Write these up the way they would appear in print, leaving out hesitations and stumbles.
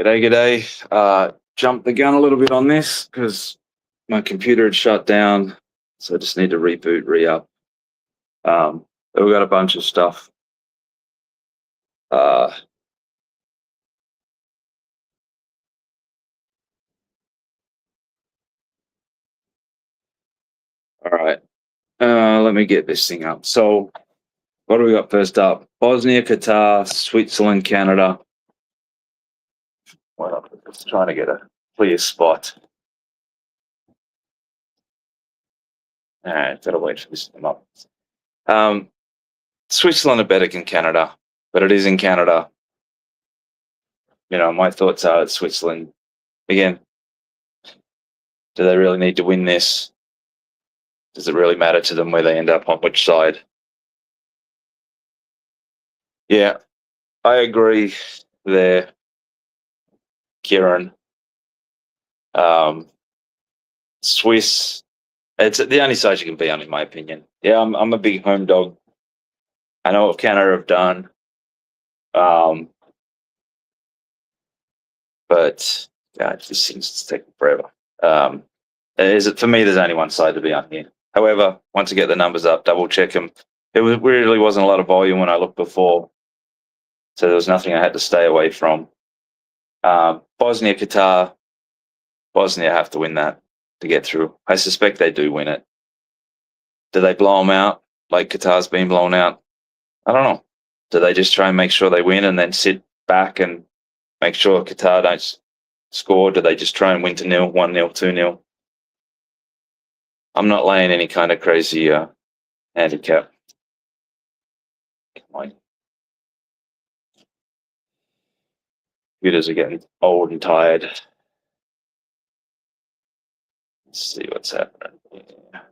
G'day, g'day. Jumped the gun a little bit on this because my computer had shut down, so I just need to reboot, re-up. But we've got a bunch of stuff. Uh, all right. Let me get this thing up. So, what do we got first up? Bosnia, Qatar, Switzerland, Canada. Well, I'm just trying to get a clear spot. All right, gotta wait for this to come up. Switzerland are better than Canada, but it is in Canada. You know, my thoughts are that Switzerland, again, do they really need to win this? Does it really matter to them where they end up on which side? Yeah, I agree there, Kieran. Swiss, it's the only side you can be on, in my opinion. Yeah, I'm a big home dog. I know what Canada have done. But yeah, it just seems to take forever. For me, there's only one side to be on here. However, once I get the numbers up, double check them. Really wasn't a lot of volume when I looked before, so there was nothing I had to stay away from. Bosnia, Qatar. Bosnia have to win that to get through. I suspect they do win it. Do they blow them out like Qatar's been blown out? I don't know. Do they just try and make sure they win and then sit back and make sure Qatar don't score? Do they just try and win to 0, 1-0, 2-0? I'm not laying any kind of crazy handicap. My computers are getting old and tired. Let's see what's happening. Yeah.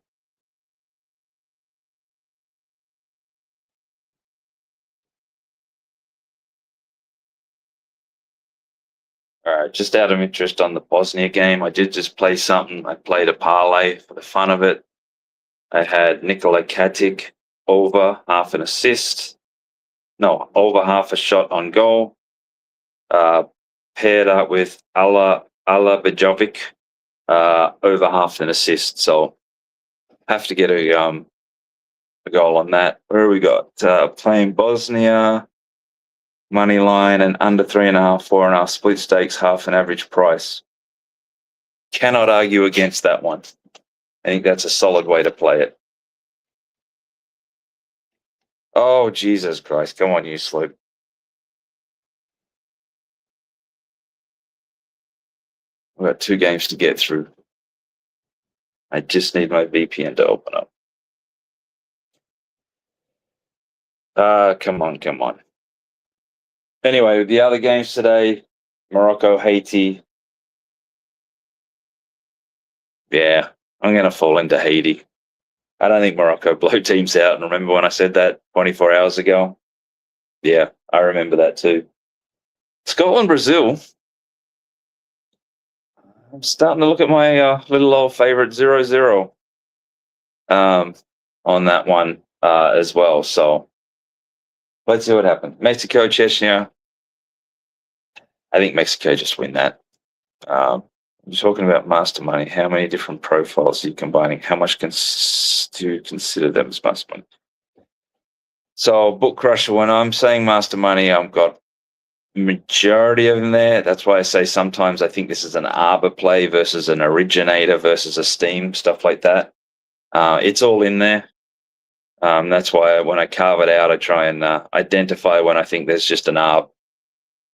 All right, just out of interest on the Bosnia game, I did just play something. I played a parlay for the fun of it. I had Nikola Katic over half an assist. No, over half a shot on goal. Paired up with Ala Bejovic, over half an assist. So have to get a goal on that. Where we got? Playing Bosnia, money line and under 3.5, 4.5 split stakes, half an average price. Cannot argue against that one. I think that's a solid way to play it. Oh, Jesus Christ. Come on, you slope. We've got 2 games to get through. I just need my VPN to open up. Come on. Anyway, the other games today, Morocco, Haiti. Yeah, I'm going to fall into Haiti. I don't think Morocco blow teams out. And remember when I said that 24 hours ago? Yeah, I remember that too. Scotland, Brazil. I'm starting to look at my little old favorite 0-0 on that one as well. So let's see what happens. Mexico, Chechnya. I think Mexico just win that. You're talking about master money. How many different profiles are you combining? How much do you consider them as master money? So, Book Crusher, when I'm saying master money, I've got majority of them there. That's why I say sometimes I think this is an arbor play versus an originator versus a steam, stuff like that. It's all in there. That's why when I carve it out, I try and identify when I think there's just an arb.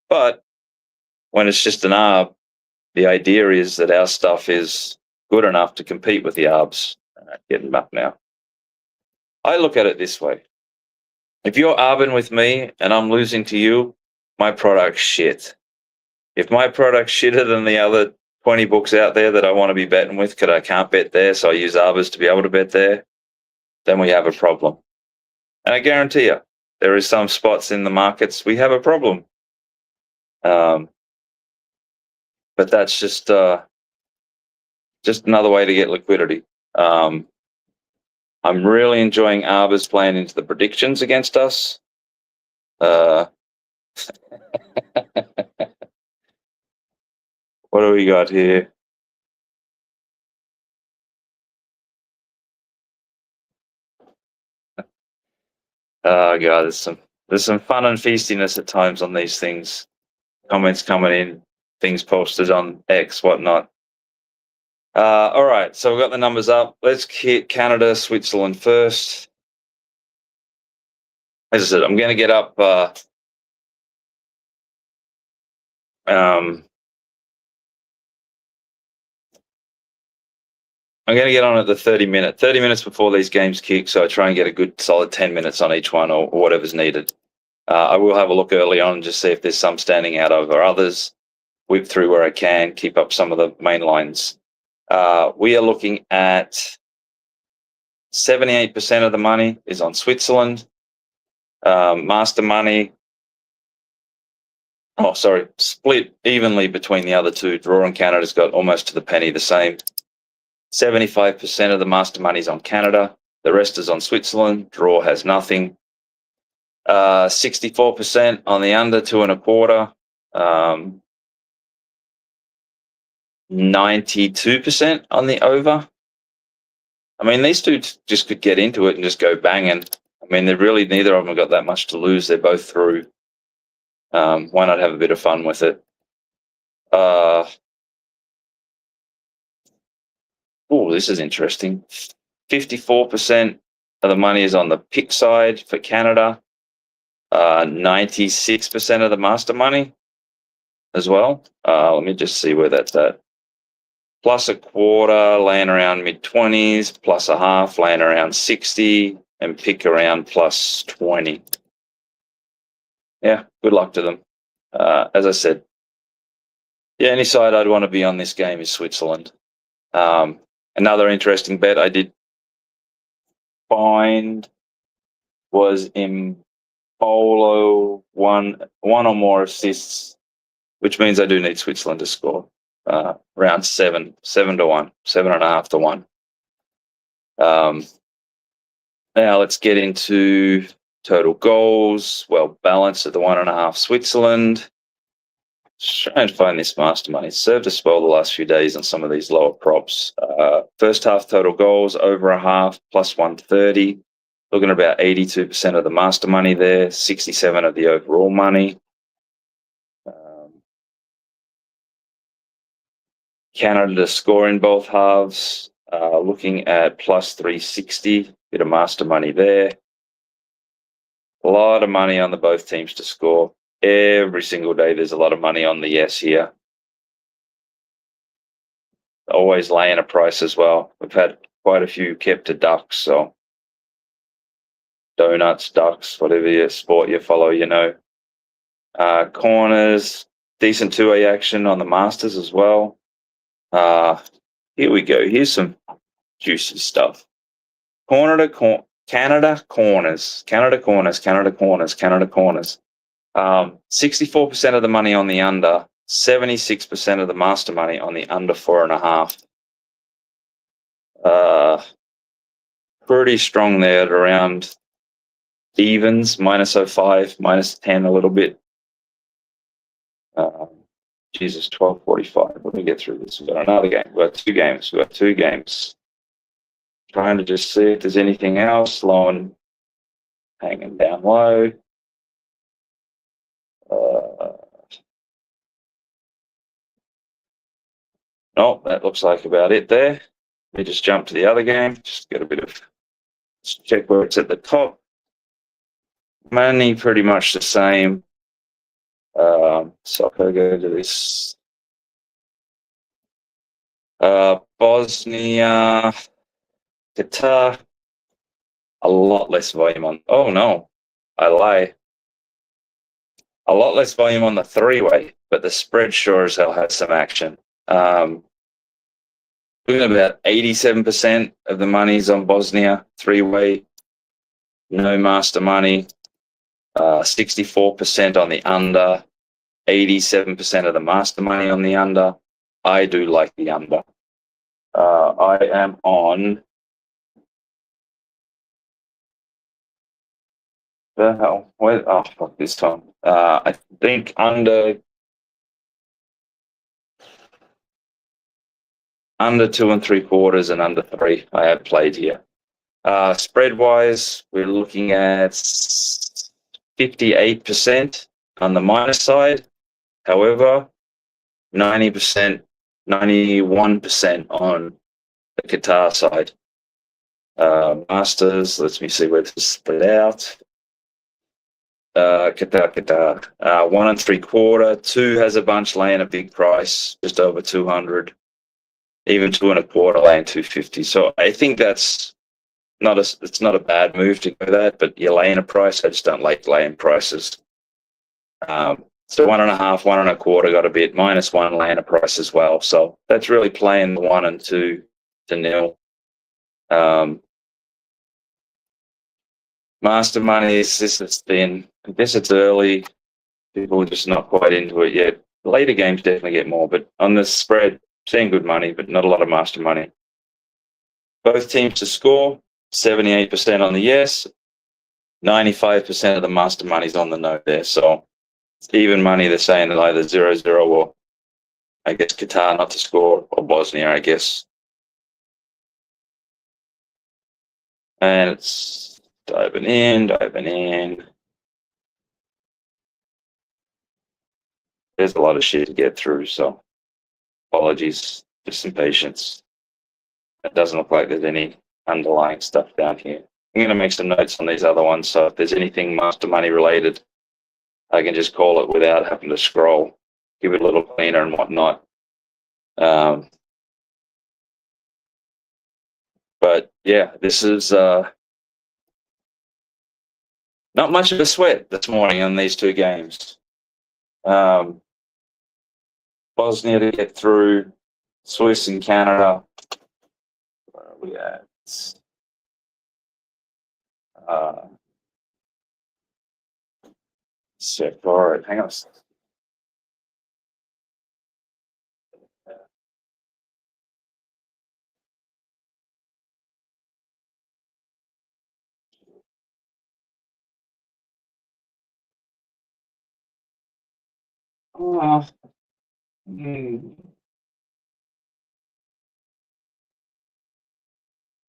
But when it's just an arb, the idea is that our stuff is good enough to compete with the arbs. Getting them up now. I look at it this way. If you're arbing with me and I'm losing to you, my product's shit. If my product's shitter than the other 20 books out there that I want to be betting with because I can't bet there, so I use arbors to be able to bet there, then we have a problem. And I guarantee you, there is some spots in the markets we have a problem. But that's just another way to get liquidity. I'm really enjoying arbors playing into the predictions against us. What do we got here? Oh god, there's some fun and feastiness at times on these things. Comments coming in, things posted on X, whatnot. All right, so we've got the numbers up. Let's hit Canada, Switzerland first. As I said, I'm going to get up. I'm going to get on at the 30 minutes before these games kick, so I try and get a good solid 10 minutes on each one or whatever's needed. I will have a look early on and just see if there's some standing out over others, whip through where I can, keep up some of the main lines. We are looking at 78% of the money is on Switzerland. Master money, split evenly between the other two. Draw and Canada's got almost to the penny the same. 75% of the master money's on Canada. The rest is on Switzerland. Draw has nothing. 64% on the under, 2.25. 92% on the over. I mean, these two just could get into it and just go banging. I mean, they're really, neither of them have got that much to lose. They're both through. Why not have a bit of fun with it? Oh, this is interesting. 54% of the money is on the pick side for Canada. 96% of the master money as well. Let me just see where that's at. Plus a quarter, laying around mid-20s, plus a half, laying around 60, and pick around plus 20. Yeah, good luck to them. As I said, the only side I'd want to be on this game is Switzerland. Another interesting bet I did find was in Bolo one or more assists, which means I do need Switzerland to score. Around 7 to 1, 7.5 to 1. Now let's get into total goals. Well balanced at the 1.5 Switzerland. Try and find this master money. It's served us well the last few days on some of these lower props. First half total goals over a half plus 130. Looking at about 82% of the master money there, 67 of the overall money. Canada to score in both halves. Looking at plus 360. Bit of master money there. A lot of money on the both teams to score. Every single day there's a lot of money on the yes here. Always laying a price as well. We've had quite a few kept to ducks, so donuts, ducks, whatever your sport you follow, you know. Corners, decent 2A action on the Masters as well. Here we go. Here's some juicy stuff. Canada corners. 64% of the money on the under, 76% of the master money on the under 4.5. Pretty strong there at around evens, -05, -10 a little bit. Jesus, 12:45. Let me get through this. We've got another game. We've got two games. Trying to just see if there's anything else. Hanging down low. No, that looks like about it there. Let me just jump to the other game. Just get a bit of, let's check where it's at the top. Money pretty much the same. So I'll go to this. Bosnia, Qatar. A lot less volume on. Oh no, I lie. A lot less volume on the three-way, but the spread sure as hell had some action. Looking at about 87% of the money's on Bosnia, three-way, no master money, 64% on the under, 87% of the master money on the under. I do like the under. I am on the hell. Where? Oh, fuck this time. I think under. under 2.75 and under 3 I have played here. Spread wise, we're looking at 58% on the minus side. However, 90%, 91% on the Qatar side. Masters, let me see where this is spread out. Qatar. 1.75. 2 has a bunch laying a big price, just over 200. Even 2.25 laying 250. So I think that's it's not a bad move to go that, but you're laying a price. I just don't like laying prices. So 1.5, 1.25 got a bit, -1 laying a price as well. So that's really playing the 1 and 2 to nil. Master money, this is thin. I guess it's early. People are just not quite into it yet. Later games definitely get more, but on the spread, seeing good money, but not a lot of master money. Both teams to score, 78% on the yes, 95% of the master money's on the no there. So it's even money. They're saying that either 0-0 or I guess Qatar not to score, or Bosnia, I guess. And it's diving in. There's a lot of shit to get through, so apologies, just some patience. It doesn't look like there's any underlying stuff down here. I'm going to make some notes on these other ones, so if there's anything master money related, I can just call it without having to scroll, give it a little cleaner and whatnot. But yeah, this is not much of a sweat this morning on these two games. Bosnia to get through, Swiss and Canada. Where are we at? Sick. All right, hang on a second.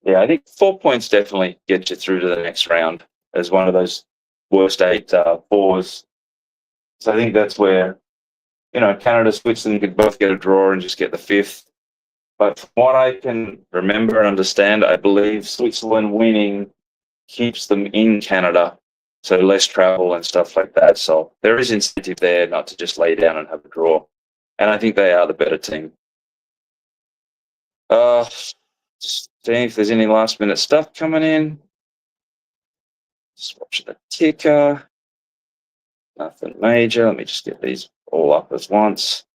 Yeah, I think 4 points definitely get you through to the next round as one of those worst 8 fours. So I think that's where, Canada, Switzerland could both get a draw and just get the 5th. But from what I can remember and understand, I believe Switzerland winning keeps them in Canada, so less travel and stuff like that. So there is incentive there not to just lay down and have a draw. And I think they are the better team. Just seeing if there's any last minute stuff coming in. Just watching the ticker. Nothing major. Let me just get these all up at once.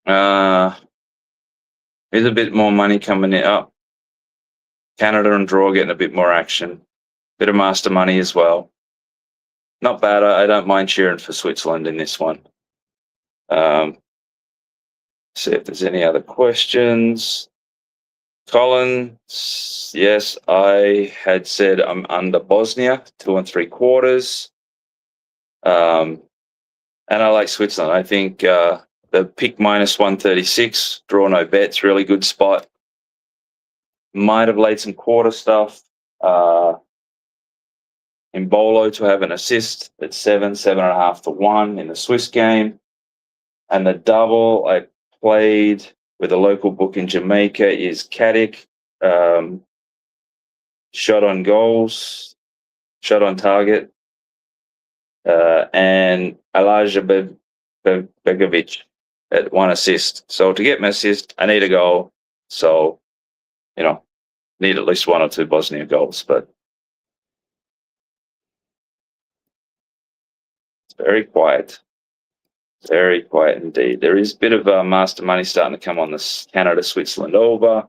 There's a bit more money coming in. Up. Canada and draw getting a bit more action. Bit of master money as well. Not bad. I don't mind cheering for Switzerland in this one. See if there's any other questions. Colin, yes, I had said I'm under Bosnia, 2.75. And I like Switzerland. I think the pick -136, draw no bets, really good spot. Might have laid some quarter stuff. Embolo to have an assist at 7.5 to 1 in the Swiss game. And the double I played with a local book in Jamaica is Qat, shot on goals, shot on target, and Elijah Begovic at 1 assist. So to get my assist, I need a goal. So, need at least 1 or 2 Bosnia goals, but it's very quiet. Very quiet indeed. There is a bit of master money starting to come on this Canada-Switzerland over.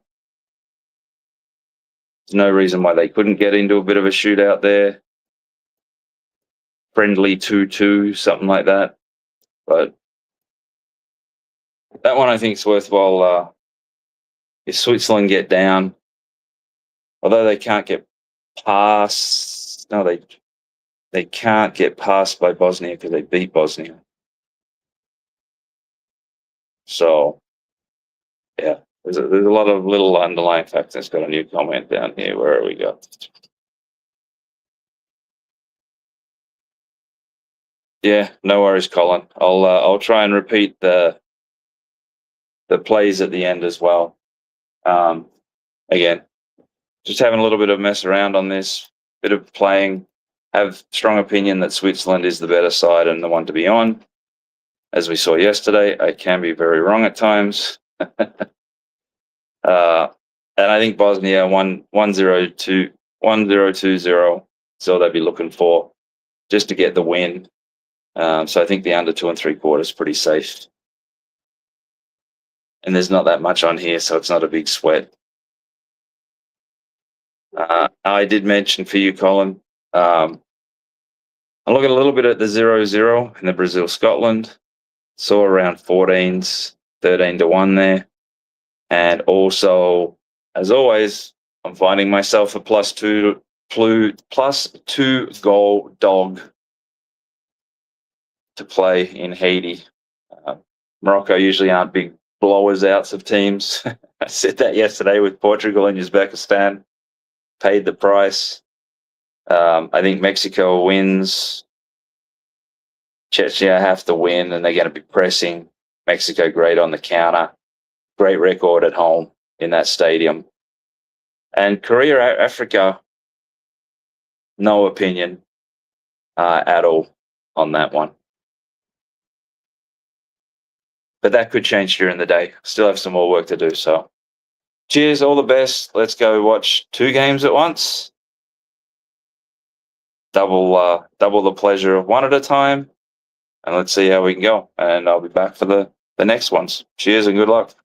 There's no reason why they couldn't get into a bit of a shootout there. Friendly 2-2, something like that. But that one I think is worthwhile. If Switzerland get down, although they can't get past, they can't get past by Bosnia because they beat Bosnia. So, yeah, there's a lot of little underlying factors. Got a new comment down here. Where are we go? Yeah, no worries, Colin. I'll try and repeat the plays at the end as well. Again, just having a little bit of mess around on this, bit of playing. Have strong opinion that Switzerland is the better side and the one to be on. As we saw yesterday, I can be very wrong at times. And I think Bosnia 1-0-2, 1-0-2-0. So they'd be looking for just to get the win. So I think the under 2 3/4 is pretty safe. And there's not that much on here, so it's not a big sweat. I did mention for you, Colin. I'm looking a little bit at the 0-0 in the Brazil-Scotland. Saw around 14s, 13-1 there. And also, as always, I'm finding myself a +2 goal dog to play in Haiti. Morocco usually aren't big blowers outs of teams. I said that yesterday with Portugal and Uzbekistan. Paid the price. I think Mexico wins. Chechnya have to win, and they're going to be pressing. Mexico great on the counter. Great record at home in that stadium. And Korea, Africa, no opinion at all on that one. But that could change during the day. Still have some more work to do. So cheers, all the best. Let's go watch 2 games at once. Double the pleasure of one at a time. And let's see how we can go. And I'll be back for the next ones. Cheers and good luck.